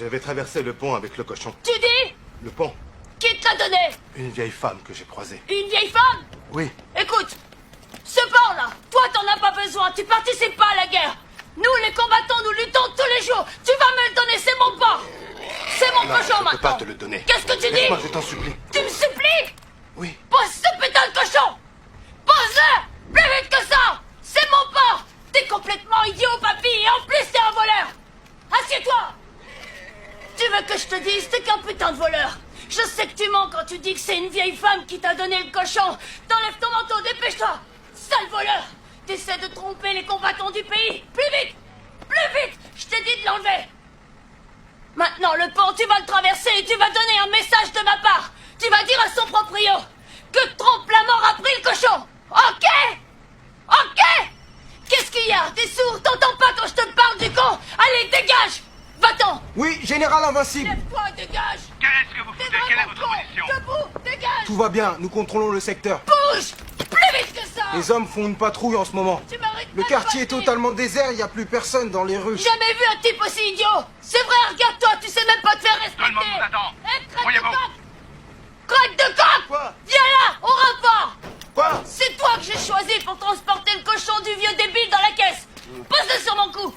J'avais traversé le pont avec le cochon. Tu dis? Le pont. Qui te l'a donné? Une vieille femme que j'ai croisée. Une vieille femme? Oui. Écoute, ce port-là, toi t'en as pas besoin, tu participes pas à la guerre. Nous, les combattants, nous luttons tous les jours. Tu vas me le donner, c'est mon port. C'est mon Non, cochon je maintenant. peux pas te le donner. Qu'est-ce que tu dis? Laisse-moi, je t'en supplie. Tu me supplies? Oui. Pose ce putain de cochon! Pose-le! Plus vite que ça! C'est mon port! T'es complètement idiot, papy, et en plus t'es un voleur! Assieds-toi! Tu veux que je te dise, t'es qu'un putain de voleur! Je sais que tu mens quand tu dis que c'est une vieille femme qui t'a donné le cochon! T'enlèves ton manteau, dépêche-toi! Sale voleur! T'essaies de tromper les combattants du pays! Plus vite! Plus vite! Je t'ai dit de l'enlever! Maintenant, le pont, tu vas le traverser et tu vas donner un message de ma part! Tu vas dire à son proprio que Trompe la mort a pris le cochon! Ok? Ok? Qu'est-ce qu'il y a? T'es sourd? T'entends pas quand je te parle du con? Allez, dégage! Va-t'en! Oui, général invincible. Lève-toi, dégage! Qu'est-ce que vous T'es foutez? Quelle est vraiment votre con! position? Debout! Dégage! Tout va bien, nous contrôlons le secteur. Bouge! Plus vite que ça! Les hommes font une patrouille en ce moment. Tu m'arrêtes Le pas de quartier est passer. totalement désert, il n'y a plus personne dans les rues. Jamais vu un type aussi idiot! C'est vrai, regarde-toi, tu sais même pas te faire respecter! Tout le monde vous attend. Hé, craque de Voyez-vous. coq! Craque de coq! Quoi? Viens là, au rapport! Quoi? C'est toi que j'ai choisi pour transporter le cochon du vieux débile dans la caisse! Pose-le sur mon cou!